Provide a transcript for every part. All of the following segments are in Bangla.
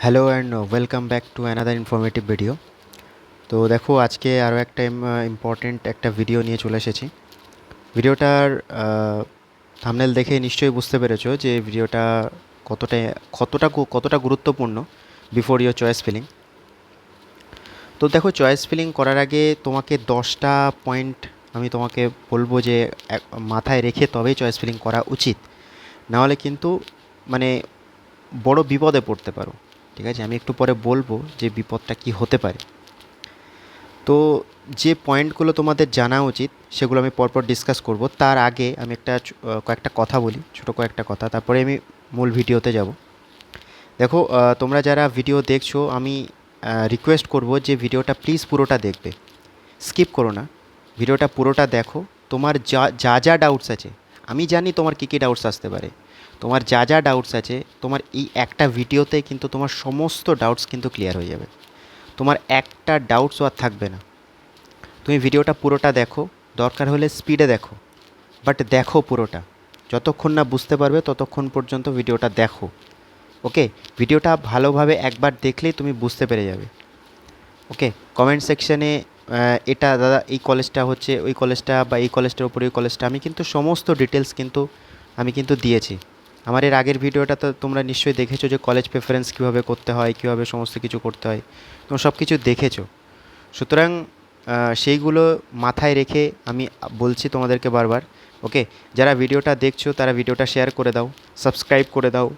Hello and welcome back to another informative video. তো দেখো, আজকে আরও একটা ইম্পর্টেন্ট একটা ভিডিও নিয়ে চলে এসেছি। ভিডিওটার থাম্বনেল দেখে নিশ্চয়ই বুঝতে পেরেছো যে ভিডিওটা কতটা কতটা গুরুত্বপূর্ণ বিফোর ইয়োর চয়েস ফিলিং। তো দেখো, চয়েস ফিলিং করার আগে তোমাকে 10টা পয়েন্ট আমি তোমাকে বলবো যে মাথায় রেখে তবেই চয়েস ফিলিং করা উচিত, নাহলে কিন্তু মানে বড় বিপদে পড়তে পারো। ঠিক আছে, আমি একটু পরে বলবো যে বিপদটা কি হতে পারে। তো যে পয়েন্টগুলো তোমাদের জানা উচিত সেগুলো আমি পরপর ডিসকাস করব। তার আগে আমি কয়েকটা কথা বলি, ছোটো কয়েকটা কথা, তারপরে আমি মূল ভিডিওতে যাব। দেখো, তোমরা যারা ভিডিও দেখছো, আমি রিকোয়েস্ট করব যে ভিডিওটা প্লিজ পুরোটা দেখবে, স্কিপ করো না, ভিডিওটা পুরোটা দেখো। তোমার যা যা যা ডাউটস আছে, আমি জানি তোমার কী কী ডাউটস আসতে পারে, তোমার যা যা ডাউটস আছে তোমার এই একটা ভিডিওতে কিন্তু তোমার সমস্ত ডাউটস কিন্তু ক্লিয়ার হয়ে যাবে। তোমার একটা ডাউটসও আর থাকবে না। তুমি ভিডিওটা পুরোটা দেখো, দরকার হলে স্পিডে দেখো, বাট দেখো পুরোটা। যতক্ষণ না বুঝতে পারবে ততক্ষণ পর্যন্ত ভিডিওটা দেখো। ওকে, ভিডিওটা ভালোভাবে একবার দেখলেই তুমি বুঝতে পেরে যাবে। ওকে, কমেন্ট সেকশানে এটা দাদা এই কলেজটা হচ্ছে ওই কলেজটা, বা এই কলেজটার উপরে ওই কলেজটা, আমি কিন্তু সমস্ত ডিটেলস আমি কিন্তু দিয়েছি। আমার এর আগের ভিডিওটা তো তোমরা নিশ্চয়ই দেখেছো যে কলেজ প্রেফারেন্স কীভাবে করতে হয়, কীভাবে সমস্ত কিছু করতে হয়, তোমরা সব কিছু দেখেছো। সুতরাং সেইগুলো মাথায় রেখে আমি বলছি তোমাদেরকে বারবার। ওকে, যারা ভিডিওটা দেখছো তারা ভিডিওটা শেয়ার করে দাও, সাবস্ক্রাইব করে দাও,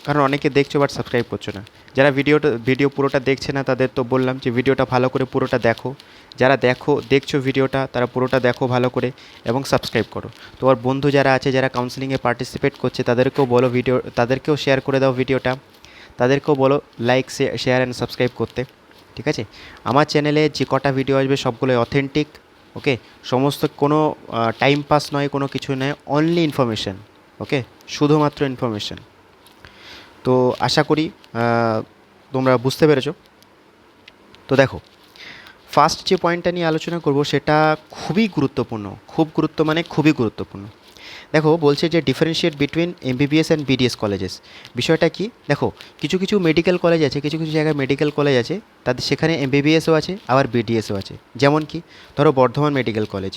কারণ অনেকে দেখছো বাট সাবস্ক্রাইব করছো না। যারা ভিডিও পুরোটা দেখছে না তাদের তো বললাম যে ভিডিওটা ভালো করে পুরোটা দেখো। যারা দেখছো ভিডিওটা, তারা পুরোটা দেখো ভালো করে এবং সাবস্ক্রাইব করো। তোমার বন্ধু যারা আছে, যারা কাউন্সেলিংয়ে পার্টিসিপেট করছে, তাদেরকেও বলো তাদেরকেও শেয়ার করে দাও ভিডিওটা, তাদেরকেও বলো লাইক শেয়ার অ্যান্ড সাবস্ক্রাইব করতে। ঠিক আছে, আমার চ্যানেলে যে কটা ভিডিও আসবে সবগুলোই অথেন্টিক। ওকে, সমস্ত কোনো টাইম পাস নয়, কোনো কিছু নয়, অনলি ইনফরমেশান। ওকে, শুধুমাত্র ইনফরমেশান। তো আশা করি তোমরা বুঝতে পেরেছো। তো দেখো, ফার্স্ট যে পয়েন্টটা নিয়ে আলোচনা করব সেটা খুবই গুরুত্বপূর্ণ, খুবই গুরুত্বপূর্ণ। দেখো, বলছে যে differentiate between MBBS and BDS colleges. বিষয়টা কি? দেখো, কিছু কিছু মেডিকেল কলেজ আছে, কিছু কিছু জায়গায় মেডিকেল কলেজ আছে, তাদের সেখানে এমবিবিএসও আছে আবার বিডিএসও আছে। যেমন কি, ধরো বর্ধমান মেডিকেল কলেজ।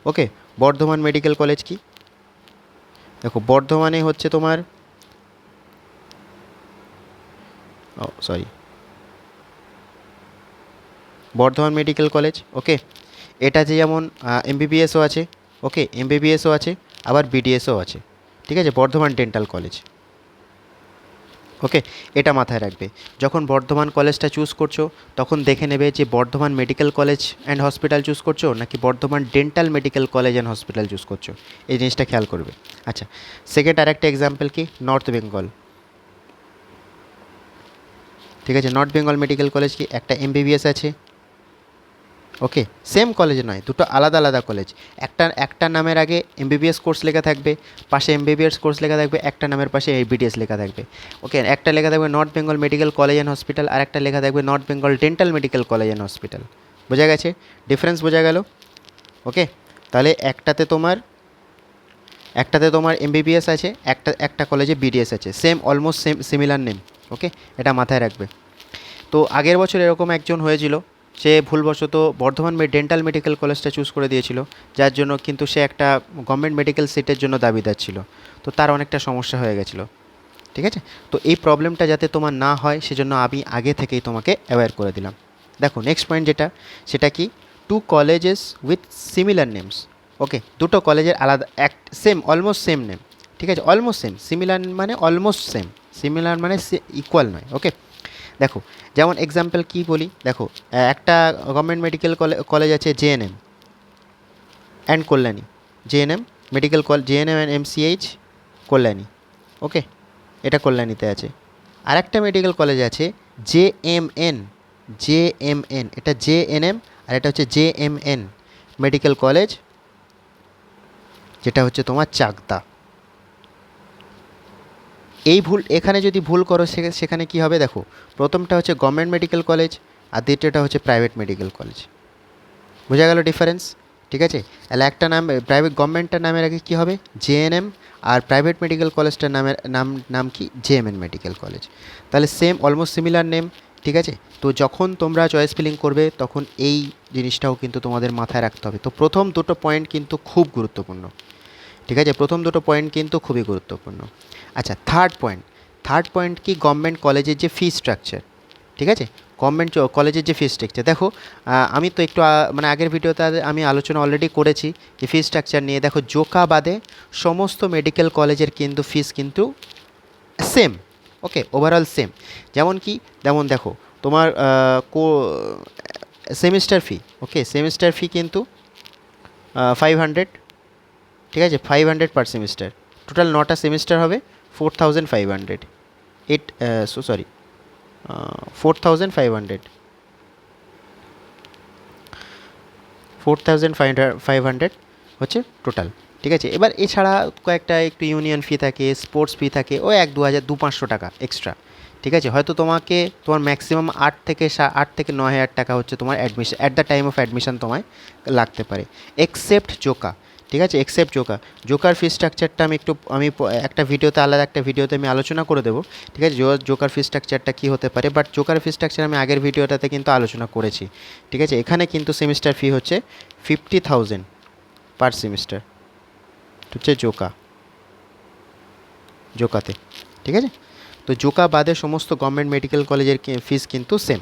ওকে, বর্ধমান মেডিকেল কলেজ কি? দেখো, বর্ধমানে হচ্ছে তোমার বর্ধমান মেডিকেল কলেজ। ওকে, এটা যে যেমন এমবিবিএসও আছে, ওকে, এমবিবিএসও আছে আবার বিডিএসও আছে। ঠিক আছে, বর্ধমান ডেন্টাল কলেজ। ওকে, এটা মাথায় রাখবে। যখন বর্ধমান কলেজটা চুজ করছো তখন দেখে নেবে যে Bardhaman medical College and hospital choose করছো নাকি Bardhaman dental Medical College and hospital choose করছো, এই জিনিসটা খেয়াল করবে। আচ্ছা, সেকেন্ড আরেকটা এক্সাম্পল কি, নর্থ বেঙ্গল। ঠিক আছে, নর্থ বেঙ্গল মেডিকেল কলেজ কি, একটা এমবিবিএস আছে। ওকে, সেম কলেজ নয়, দুটো আলাদা আলাদা কলেজ। একটা নামের আগে এমবিবিএস কোর্স লেখা থাকবে, পাশে এমবিবিএস কোর্স লেখা থাকবে, একটা নামের পাশে বিডিএস লেখা থাকবে। ওকে, একটা লেখা থাকবে North Bengal Medical College and Hospital, আর একটা লেখা থাকবে North Bengal Dental Medical College and Hospital. বোঝা গেছে? ডিফারেন্স বোঝা গেল? ওকে, তাহলে একটাতে তোমার এমবিবিএস আছে, একটা কলেজে বিডিএস আছে, অলমোস্ট সিমিলার নেম। ওকে, এটা মাথায় রাখবে। তো আগের বছর এরকম একজন হয়েছিল, সে ভুলবশত বর্ধমান ডেন্টাল মেডিকেল কলেজটা চুজ করে দিয়েছিল, যার জন্য কিন্তু সে একটা গভর্নমেন্ট মেডিকেল সিটের জন্য দাবিদার ছিল। তো তার অনেকটা সমস্যা হয়ে গেছিলো। ঠিক আছে, তো এই প্রবলেমটা যাতে তোমার না হয় সেজন্য আমি আগে থেকেই তোমাকে অ্যাওয়্যার করে দিলাম। দেখো, নেক্সট পয়েন্ট যেটা, সেটা কি, two colleges with similar names. Okay, দুটো কলেজের আলাদা অলমোস্ট সেম নেম। ঠিক আছে, অলমোস্ট সেম, সিমিলার মানে অলমোস্ট সেম, সিমিলার মানে ইকুয়াল নয়। ওকে, দেখো, যেমন এক্সাম্পল কি বলি, দেখো, একটা গভর্নমেন্ট মেডিকেল কলেজ আছে JNM and Kalyani, JNM medical JNM and MCH Kalyani. Okay, এটা কল্যাণীতে আছে। আর একটা মেডিকেল কলেজ আছে জেএমএন, এটা জেএনএম আর এটা হচ্ছে জেএমএন মেডিকেল কলেজ, যেটা হচ্ছে তোমার চাকদা। এখানে যদি ভুল করো সেখানে কি হবে, দেখো, প্রথমটা হচ্ছে গভর্নমেন্ট মেডিকেল কলেজ আর দ্বিতীয়টা হচ্ছে প্রাইভেট মেডিকেল কলেজ। বোঝা গেল ডিফারেন্স? ঠিক আছে? তাহলে একটা নাম প্রাইভেট গভর্নমেন্টটার নামের আগে কী হবে? জেএনএম, আর প্রাইভেট মেডিকেল কলেজটার নামের নাম কি? জেএমএন মেডিকেল কলেজ। তাহলে সেম অলমোস্ট সিমিলার নেম, ঠিক আছে? তো যখন তোমরা চয়েস ফিলিং করবে তখন এই জিনিসটাও কিন্তু তোমাদের মাথায় রাখতে হবে। তো প্রথম দুটো পয়েন্ট কিন্তু খুব গুরুত্বপূর্ণ, ঠিক আছে? প্রথম দুটো পয়েন্ট কিন্তু খুবই গুরুত্বপূর্ণ। আচ্ছা, থার্ড পয়েন্ট কি? গভর্নমেন্ট কলেজের যে ফি স্ট্রাকচার, ঠিক আছে? গভর্নমেন্ট কলেজের যে ফি স্ট্রাকচার, দেখো আমি তো একটু মানে আগের ভিডিওতে আমি আলোচনা অলরেডি করেছি যে ফি স্ট্রাকচার নিয়ে। দেখো, জোকা বাদে সমস্ত মেডিকেল কলেজের কিন্তু ফিস কিন্তু সেম, ওকে, ওভারঅল সেম। যেমন দেখো তোমার সেমিস্টার ফি, ওকে, সেমিস্টার ফি কিন্তু 500, ঠিক আছে? 500 পার সেমিস্টার, টোটাল 9টা সেমিস্টার হবে 4500, সরি 4500, 4500 হচ্ছে টোটাল, ঠিক আছে? এবার এছাড়া কয়েকটা একটু ইউনিয়ন ফি থাকে, স্পোর্টস ফি থাকে, ও 1-2 হাজার 500 টাকা এক্সট্রা, ঠিক আছে? হয়তো তোমার ম্যাক্সিমাম 8 থেকে 9 হাজার টাকা হচ্ছে তোমার admission at the time of admission তোমায় লাগতে পারে, এক্সেপ্ট জোকা, ঠিক আছে? এক্সেপ্ট জোকার ফি স্ট্রাকচারটা একটা ভিডিওতে, আলাদা একটা ভিডিওতে আমি আলোচনা করে দেবো, ঠিক আছে? জোকার ফি স্ট্রাকচারটা কী হতে পারে, বাট জোকার ফি স্ট্রাকচার আমি আগের ভিডিওটাতে কিন্তু আলোচনা করেছি, ঠিক আছে? এখানে কিন্তু সেমিস্টার ফি হচ্ছে 50,000 পার সেমিস্টার, হচ্ছে জোকাতে, ঠিক আছে? তো জোকা বাদে সমস্ত গভর্নমেন্ট মেডিকেল কলেজের ফিস কিন্তু সেম।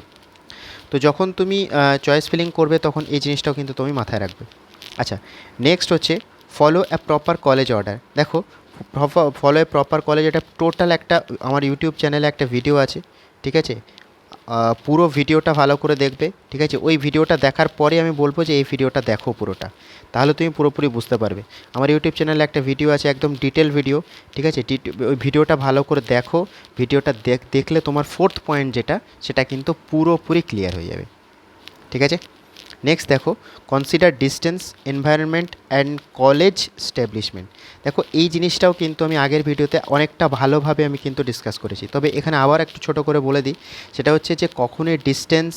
তো যখন তুমি চয়েস ফিলিং করবে তখন এই জিনিসটাও কিন্তু তুমি মাথায় রাখবে। আচ্ছা, নেক্সট হচ্ছে ফলো অ্যা প্রপার কলেজ অর্ডার। দেখো, ফলো এ প্রপার কলেজ, এটা টোটাল একটা আমার ইউটিউব চ্যানেলে একটা ভিডিও আছে, ঠিক আছে? পুরো ভিডিওটা ভালো করে দেখবে, ঠিক আছে? ওই ভিডিওটা দেখার পরে আমি বলবো যে এই ভিডিওটা দেখো পুরোটা, তাহলে তুমি পুরোপুরি বুঝতে পারবে। আমার ইউটিউব চ্যানেলে একটা ভিডিও আছে, একদম ডিটেল ভিডিও, ঠিক আছে? ওই ভিডিওটা ভালো করে দেখো। ভিডিওটা দেখলে তোমার ফোর্থ পয়েন্ট যেটা, সেটা কিন্তু পুরোপুরি ক্লিয়ার হয়ে যাবে, ঠিক আছে? নেক্সট দেখো, consider distance, environment and college establishment. দেখো, এই জিনিসটাও কিন্তু আমি আগের ভিডিওতে অনেকটা ভালোভাবে আমি কিন্তু ডিসকাস করেছি, তবে এখানে আবার একটু ছোটো করে বলে দিই। সেটা হচ্ছে যে কখনোই ডিস্টেন্স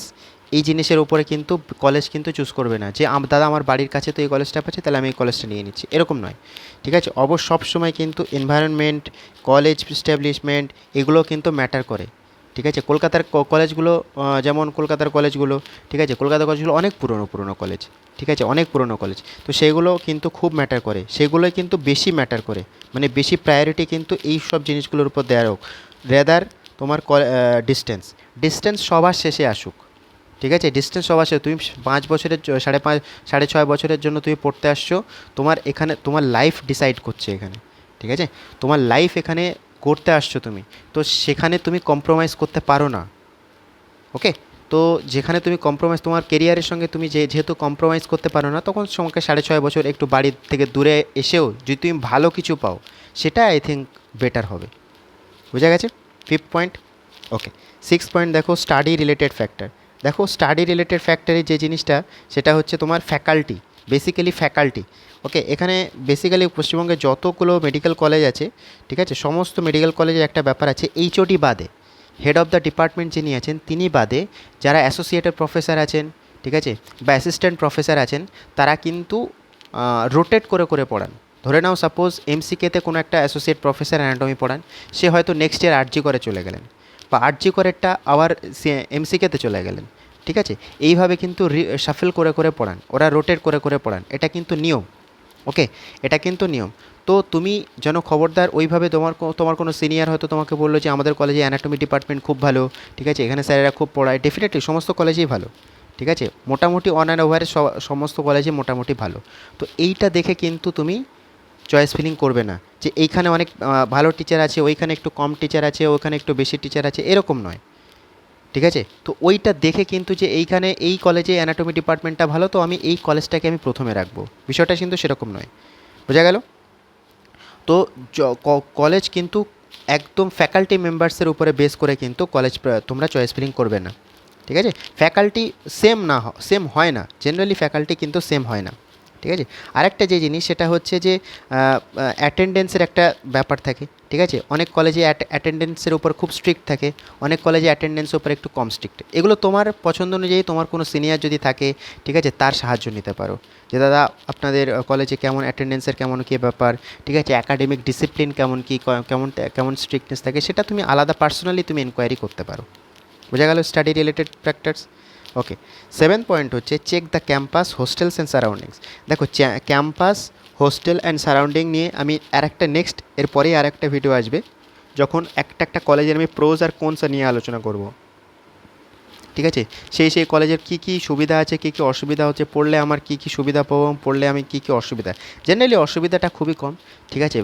এই জিনিসের উপরে কিন্তু কলেজ কিন্তু চুজ করবে না যে দাদা আমার বাড়ির কাছে তো এই কলেজটা পাচ্ছে, তাহলে আমি এই কলেজটা নিয়ে নিচ্ছি, এরকম নয়, ঠিক আছে? সবসময় কিন্তু এনভায়রনমেন্ট, কলেজ স্ট্যাবলিশমেন্ট এগুলো কিন্তু ম্যাটার করে, ঠিক আছে? কলকাতার কলেজগুলো, যেমন কলকাতার কলেজগুলো, ঠিক আছে? কলকাতার কলেজগুলো অনেক পুরনো কলেজ, ঠিক আছে? অনেক পুরনো কলেজ, তো সেগুলো কিন্তু খুব ম্যাটার করে, সেগুলোই কিন্তু বেশি ম্যাটার করে, মানে বেশি প্রায়োরিটি কিন্তু এই সব জিনিসগুলোর উপর দেওয়া হোক, রেদার তোমার ডিস্টেন্স সবার শেষে আসুক, ঠিক আছে? ডিস্টেন্স সবার শেষে, তুমি 5 বছরের 5.5 6.5 বছরের জন্য তুমি পড়তে আসছো, তোমার লাইফ ডিসাইড করছে এখানে, ঠিক আছে? তোমার লাইফ এখানে করতে আসছো তুমি, তো সেখানে তুমি কম্প্রোমাইজ করতে পারো না, ওকে? তো যেখানে তুমি কম্প্রোমাইজ, তোমার কেরিয়ারের সঙ্গে তুমি যেহেতু কম্প্রোমাইজ করতে পারো না, তখন তোমাকে 6.5 বছর একটু বাড়ির থেকে দূরে এসেও যদি তুমি ভালো কিছু পাও, সেটা আই থিঙ্ক বেটার হবে। বুঝা গেছে? ফিফথ পয়েন্ট, ওকে। সিক্স পয়েন্ট দেখো, স্টাডি রিলেটেড ফ্যাক্টর। দেখো, স্টাডি রিলেটেড ফ্যাক্টরে যে জিনিসটা, সেটা হচ্ছে তোমার ফ্যাকাল্টি, বেসিক্যালি ফ্যাকাল্টি, ওকে? এখানে বেসিক্যালি পশ্চিমবঙ্গে যতগুলো মেডিকেল কলেজ আছে, ঠিক আছে, সমস্ত মেডিকেল কলেজের একটা ব্যাপার আছে, এইচওডি বাদে, হেড অফ দ্য ডিপার্টমেন্ট যিনি আছেন তিনি বাদে যারা অ্যাসোসিয়েটেড প্রফেসর আছেন, ঠিক আছে, বা অ্যাসিস্ট্যান্ট প্রফেসর আছেন, তারা কিন্তু রোটেট করে করে পড়ান। ধরে নাও সাপোজ এমসিকেতে কোনো একটা অ্যাসোসিয়েট প্রফেসর অ্যানাটমি পড়ান, সে হয়তো নেক্সট ইয়ার আরজি করে চলে গেলেন, বা আরজি করেরটা আবার এমসিকেতে চলে গেলেন, ঠিক আছে? এইভাবে কিন্তু শাফেল করে করে পড়ান, ওরা রোটেট করে করে পড়ান, এটা কিন্তু নিয়ম, ওকে? এটা কিন্তু নিয়ম। তো তুমি যেন খবরদার ওইভাবে তোমার কোনো সিনিয়র হয়তো তোমাকে বললো যে আমাদের কলেজে অ্যানাটমি ডিপার্টমেন্ট খুব ভালো, ঠিক আছে, এখানে স্যারেরা খুব পড়ায়, ডেফিনেটলি সমস্ত কলেজেই ভালো, ঠিক আছে, মোটামুটি অন অ্যান্ড ওভারে সমস্ত কলেজে মোটামুটি ভালো। তো এইটা দেখে কিন্তু তুমি চয়েস ফিলিং করবে না যে এইখানে অনেক ভালো টিচার আছে, ওইখানে একটু কম টিচার আছে, ওইখানে একটু বেশি টিচার আছে, এরকম নয়, ঠিক আছে? তো ওইটা দেখে কিন্তু যে এইখানে এই কলেজে অ্যানাটমি ডিপার্টমেন্টটা ভালো, তো আমি এই কলেজটাকে আমি প্রথমে রাখবো, বিষয়টা কিন্তু সেরকম নয়। বোঝা গেল? তো কলেজ কিন্তু একদম ফ্যাকাল্টি মেম্বার্সের উপরে বেস করে কিন্তু কলেজ তোমরা চয়েস ফিলিং করবে না, ঠিক আছে? ফ্যাকাল্টি সেম হয় না, জেনারেলি ফ্যাকাল্টি কিন্তু সেম হয় না, ঠিক ঠিক আছে। আরেকটা যে জিনিস সেটা হচ্ছে যে অ্যাটেন্ডেন্সের একটা ব্যাপার থাকে, ঠিক আছে। অনেক কলেজে অ্যাটেন্ডেন্সের উপর খুব স্ট্রিক্ট থাকে, অনেক কলেজে অ্যাটেন্ডেন্সের উপর একটু কম স্ট্রিক্ট। এগুলো তোমার পছন্দ অনুযায়ী তোমার কোনো সিনিয়র যদি থাকে, ঠিক আছে, তার সাহায্য নিতে পারো যে দাদা আপনাদের কলেজে কেমন অ্যাটেন্ডেন্সের কেমন কী ব্যাপার, ঠিক আছে, একাডেমিক ডিসিপ্লিন কেমন কী, কেমন কেমন স্ট্রিক্টনেস থাকে, সেটা তুমি আলাদা পার্সোনালি তুমি এনকোয়ারি করতে পারো। বোঝা গেল study related factors. Okay, 7th point হচ্ছে check the campus hostels and surroundings. দেখো ক্যাম্পাস হোস্টেল অ্যান্ড সারাউন্ডিং নিয়ে আমি আরেকটা নেক্সট এরপরেই আরেকটা ভিডিও আসবে, যখন একটা একটা কলেজের আমি প্রোজ আর কোনস নিয়ে আলোচনা করব, ঠিক আছে। সেই কলেজের কী কী সুবিধা আছে, কী কী অসুবিধা হচ্ছে, পড়লে আমার কী কী সুবিধা পাবো, পড়লে আমি কী কী অসুবিধা। জেনারেলি অসুবিধাটা খুবই কম, ঠিক আছে।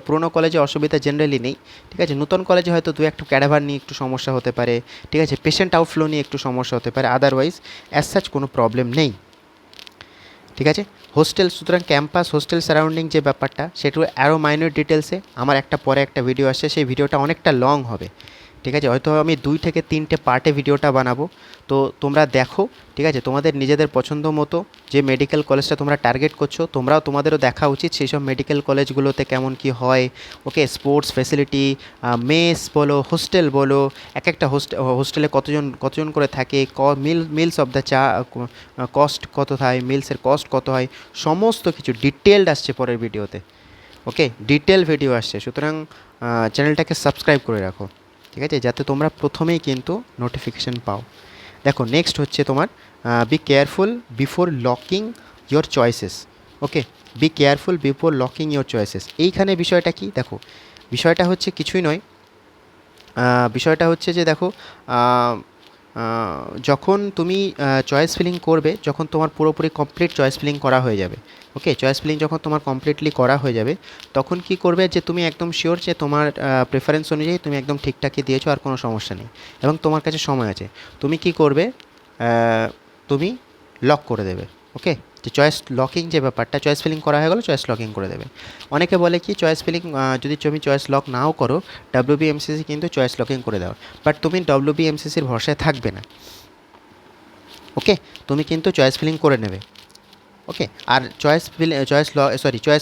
পুরোনো কলেজে অসুবিধা জেনারেলি নেই, ঠিক আছে। নতুন কলেজে হয়তো দু একটু ক্যাডাভার নিয়ে একটু সমস্যা হতে পারে, ঠিক আছে, পেশেন্ট আউটফ্লো নিয়ে একটু সমস্যা হতে পারে, আদারওয়াইজ অ্যাজ সাচ কোনো প্রবলেম নেই, ঠিক আছে। হোস্টেল, সুতরাং ক্যাম্পাস হোস্টেল সারাউন্ডিং যে ব্যাপারটা, সেটা আরও মাইনর ডিটেলসে আমার পরে একটা ভিডিও আসছে, সেই ভিডিওটা অনেকটা লং হবে, ঠিক আছে। হয়তো আমি 2 থেকে 3টে পার্টে ভিডিওটা বানাবো, তো তোমরা দেখো, ঠিক আছে। তোমাদের নিজেদের পছন্দ মতো যে মেডিকেল কলেজটা তোমরা টার্গেট করছো, তোমাদেরও দেখা উচিত সেই সব মেডিকেল কলেজগুলোতে কেমন কি হয়। ওকে, স্পোর্টস ফেসিলিটি, মেস বলো, হোস্টেল বলো, একটা হোস্টেলে কতজন করে থাকে, মিলস অফ দ্য কস্ট কত হয়, মিলসের কস্ট কত হয়, সমস্ত কিছু ডিটেলড আসছে পরের ভিডিওতে। ওকে, ডিটেল ভিডিও আসছে, সুতরাং চ্যানেলটাকে সাবস্ক্রাইব করে রাখো, ঠিক আছে, যাতে তোমরা প্রথমেই কিন্তু নোটিফিকেশান পাও। দেখো নেক্সট হচ্ছে তোমার be careful before locking your choices. Okay, be careful before locking your choices. এইখানে বিষয়টা কি, দেখো বিষয়টা হচ্ছে কিছুই নয়, বিষয়টা হচ্ছে যে দেখো যখন তুমি চয়েস ফিলিং করবে, যখন তোমার পুরোপুরি কমপ্লিট চয়েস ফিলিং করা হয়ে যাবে, ওকে, চয়েস ফিলিং যখন তোমার কমপ্লিটলি করা হয়ে যাবে, তখন কি করবে যে তুমি একদম শিওর যে তোমার প্রেফারেন্স অনুযায়ী তুমি একদম ঠিকঠাকই দিয়েছো, আর কোনো সমস্যা নেই, এবং তোমার কাছে সময় আছে, তুমি কি করবে, তুমি লক করে দেবে। ওকে, যে চয়েস লকিং যে ব্যাপারটা, চয়েস ফিলিং করা হয়ে গেলো, চয়েস লকিং করে দেবে। অনেকে বলে কি চয়েস ফিলিং যদি তুমি চয়েস লক নাও করো, WBMCC কিন্তু চয়েস লকিং করে দাও, বাট তুমি WBMCCর ভরসায় থাকবে না। ওকে, তুমি কিন্তু চয়েস ফিলিং করে নেবে। ওকে, আর চয়েস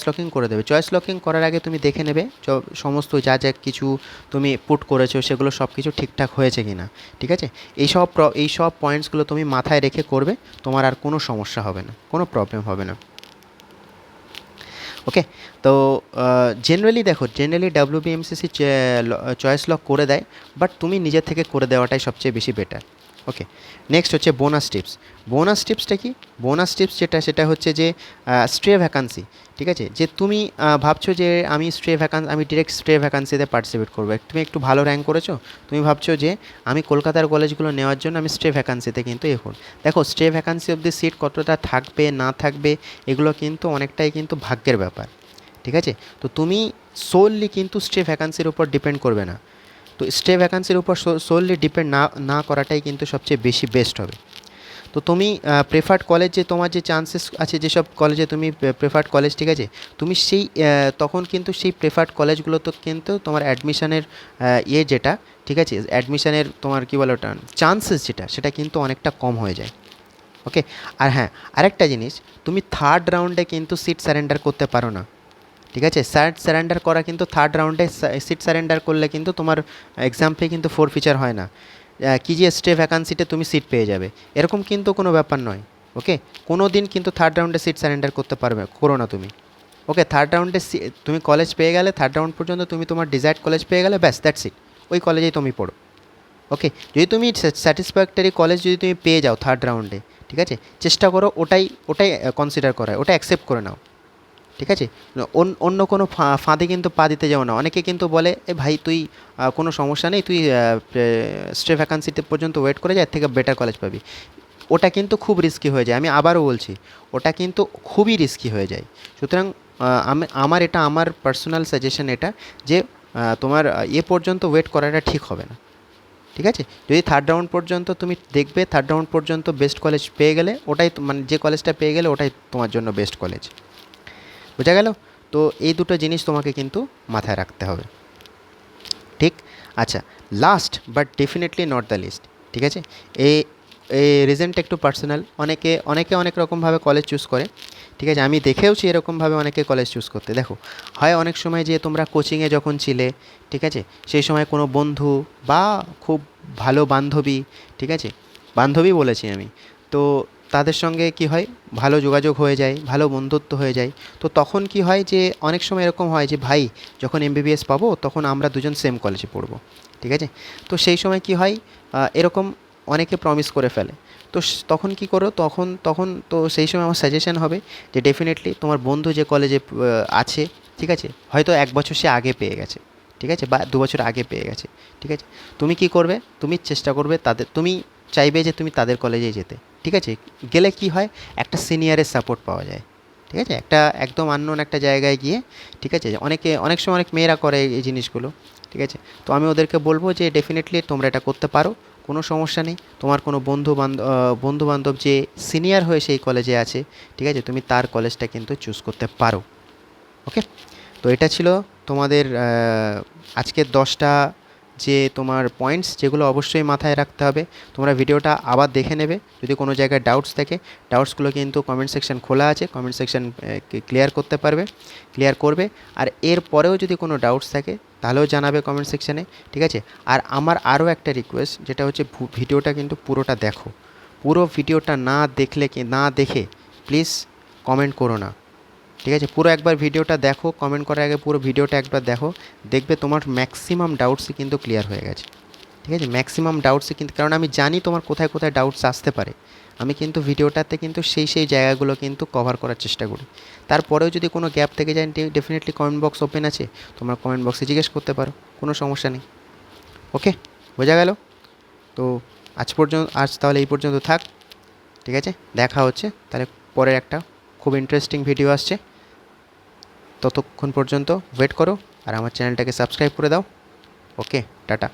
লকিং করে দেবে। চয়েস লকিং করার আগে তুমি দেখে নেবে সমস্ত যা কিছু তুমি পুট করেছো সেগুলো সব কিছু ঠিকঠাক হয়েছে কি না, ঠিক আছে। এইসব পয়েন্টসগুলো তুমি মাথায় রেখে করবে, তোমার আর কোনো সমস্যা হবে না, কোনো প্রবলেম হবে না। ওকে, তো জেনারেলি WBMCC চয়েস লক করে দেয়, বাট তুমি নিজের থেকে করে দেওয়াটাই সবচেয়ে বেশি বেটার। ওকে, নেক্সট হচ্ছে বোনাস টিপস। বোনাস টিপসটা কি? বোনাস টিপস সেটা হচ্ছে যে স্ট্রে ভ্যাকান্সি, ঠিক আছে। যে তুমি ভাবছো যে আমি ডিরেক্ট স্ট্রে ভ্যাকান্সিতে পার্টিসিপেট করবো, তুমি একটু ভালো র্যাঙ্ক করেছো, তুমি ভাবছো যে আমি কলকাতার কলেজগুলো নেওয়ার জন্য আমি স্ট্রে ভ্যাকান্সিতে কিন্তু দেখো স্ট্রে ভ্যাকান্সি অফ দি সিট কতটা থাকবে না থাকবে, এগুলো কিন্তু অনেকটাই কিন্তু ভাগ্যের ব্যাপার, ঠিক আছে। তো তুমি সোললি কিন্তু স্ট্রে ভ্যাকান্সির উপর ডিপেন্ড করবে না, তো স্টে ভ্যাকান্সির উপর সোললি ডিপেন্ড না করাটাই কিন্তু সবচেয়ে বেশি বেস্ট হবে। তো তুমি প্রেফার্ড কলেজ, যে তোমার যে চান্সেস আছে যেসব কলেজে তুমি প্রেফার্ড কলেজ, ঠিক আছে, তুমি সেই তখন কিন্তু সেই প্রেফার্ড কলেজগুলোতে কিন্তু তোমার অ্যাডমিশনের যেটা, ঠিক আছে, অ্যাডমিশনের তোমার কী বলে ওটা চান্সেস সেটা কিন্তু অনেকটা কম হয়ে যায়। ওকে, আর হ্যাঁ, আরেকটা জিনিস, তুমি থার্ড রাউন্ডে কিন্তু সিট স্যারেন্ডার করতে পারো না, ঠিক আছে। স্যারেন্ডার করা কিন্তু থার্ড রাউন্ডে সিট স্যারেন্ডার করলে কিন্তু তোমার এক্সাম ফি কিন্তু ফিচার হয় না, কি যে স্টে ভ্যাকান্সিতে তুমি সিট পেয়ে যাবে, এরকম কিন্তু কোনো ব্যাপার নয়। ওকে, কোনো দিন কিন্তু থার্ড রাউন্ডে সিট স্যারেন্ডার করো না তুমি। ওকে, থার্ড রাউন্ডে তুমি কলেজ পেয়ে গেলে, থার্ড রাউন্ড পর্যন্ত তুমি তোমার ডিজায়ার্ড কলেজ পেয়ে গেলে, ব্যাস দ্যাটস ইট, ওই কলেজেই তুমি পড়ো। ওকে, যদি তুমি স্যাটিসফ্যাক্টরি কলেজ যদি তুমি পেয়ে যাও থার্ড রাউন্ডে, ঠিক আছে, চেষ্টা করো ওটাই কনসিডার করায়, ওটা অ্যাকসেপ্ট করে নাও, ঠিক আছে। অন্য কোনো ফাঁদে কিন্তু পা দিতে যাও না। অনেকে কিন্তু বলে এ ভাই তুই কোনো সমস্যা নেই, তুই স্টে ভ্যাকান্সিতে পর্যন্ত ওয়েট করে যা, এর থেকে বেটার কলেজ পাবি। ওটা কিন্তু খুব রিস্কি হয়ে যায়, আমি আবারও বলছি, ওটা কিন্তু খুবই রিস্কি হয়ে যায়। সুতরাং আমার পার্সোনাল সাজেশন এটা, যে তোমার পর্যন্ত ওয়েট করাটা ঠিক হবে না, ঠিক আছে। যদি থার্ড রাউন্ড পর্যন্ত তুমি দেখবে, থার্ড রাউন্ড পর্যন্ত বেস্ট কলেজ পেয়ে গেলে, ওটাই মানে যে কলেজটা পেয়ে গেলে ওটাই তোমার জন্য বেস্ট কলেজ। বোঝা গেল? তো এই দুটো জিনিস তোমাকে কিন্তু মাথায় রাখতে হবে, ঠিক। আচ্ছা, last but definitely not the least, ঠিক আছে। এই রিজনটা একটু পার্সোনাল। অনেকে অনেকে অনেক রকমভাবে কলেজ চুজ করে, ঠিক আছে? আমি দেখেওছি এরকমভাবে অনেকে কলেজ চুজ করতে। দেখো, হয় অনেক সময় যে তোমরা কোচিংয়ে যখন ছিলে, ঠিক আছে, সেই সময় কোনো বন্ধু বা খুব ভালো বান্ধবী, ঠিক আছে, বান্ধবী বলেছি আমি, তো তাদের সঙ্গে কি হয়, ভালো যোগাযোগ হয়ে যায়, ভালো বন্ধুত্ব হয়ে যায়। তো তখন কি হয় যে অনেক সময় এরকম হয় যে ভাই, যখন এমবিবিএস পাবো তখন আমরা দুজন সেম কলেজে পড়বো, ঠিক আছে? তো সেই সময় কি হয়, এরকম অনেকে প্রমিস করে ফেলে। তো তখন কি করো, তখন তখন তো সেই সময় আমার সাজেশন হবে যে ডেফিনেটলি তোমার বন্ধু যে কলেজে আছে, ঠিক আছে, হয়তো 1 বছর সে আগে পেয়ে গেছে, ঠিক আছে, বা 2 বছর আগে পেয়ে গেছে, ঠিক আছে, তুমি কি করবে, তুমি চেষ্টা করবে তাদের, তুমি চাইবে যে তুমি তাদের কলেজেই যেতে, ঠিক আছে? গেলে কি হয়, একটা সিনিয়রের সাপোর্ট পাওয়া যায়, ঠিক আছে, একটা একদম আননোন একটা জায়গায় গিয়ে, ঠিক আছে, অনেকে অনেক সময় অনেক মেয়েরা করে এই জিনিসগুলো, ঠিক আছে? তো আমি ওদেরকে বলবো যে ডেফিনেটলি তোমরা এটা করতে পারো, কোনো সমস্যা নেই। তোমার কোনো বন্ধু বান্ধব যে সিনিয়র হয়ে সেই কলেজে আছে, ঠিক আছে, তুমি তার কলেজটা কিন্তু চুজ করতে পারো। ওকে, তো এটা ছিল তোমাদের আজকের 10টা যে তোমার পয়েন্টস, যেগুলো অবশ্যই মাথায় রাখতে হবে। তোমরা ভিডিওটা আবার দেখে নেবে, যদি কোনো জায়গায় ডাউটস থাকে, ডাউটসগুলো কিন্তু কমেন্ট সেকশন খোলা আছে, কমেন্ট সেকশন ক্লিয়ার করতে পারবে, ক্লিয়ার করবে। আর এর পরেও যদি কোনো ডাউটস থাকে তাহলেও জানাবে কমেন্ট সেকশানে, ঠিক আছে? আর আমার আরও একটা রিকোয়েস্ট, যেটা হচ্ছে ভিডিওটা কিন্তু পুরোটা দেখো। পুরো ভিডিওটা না দেখে প্লিজ কমেন্ট করো না, ঠিক আছে? পুরো একবার ভিডিওটা দেখো, কমেন্ট করার আগে পুরো ভিডিওটা একবার দেখো, দেখবে তোমার ম্যাক্সিমাম ডাউটসই কিন্তু ক্লিয়ার হয়ে গেছে, ঠিক আছে? ম্যাক্সিমাম ডাউটসই কিন্তু, কারণ আমি জানি তোমার কোথায় কোথায় ডাউটস আসতে পারে। আমি কিন্তু ভিডিওটাতে কিন্তু সেই জায়গাগুলো কিন্তু কভার করার চেষ্টা করি। তারপরেও যদি কোনো গ্যাপ থেকে যায়, ডেফিনেটলি কমেন্ট বক্স ওপেন আছে, তোমরা কমেন্ট বক্সে জিজ্ঞেস করতে পারো, কোনো সমস্যা নেই। ওকে, বোঝা গেল? তো আজ তাহলে এই পর্যন্ত থাক, ঠিক আছে? দেখা হচ্ছে তাহলে পরের একটা খুব ইন্টারেস্টিং ভিডিও আসছে। ততক্ষণ পর্যন্ত ওয়েট করো আর আমার চ্যানেলটাকে সাবস্ক্রাইব করে দাও। ওকে, টাটা।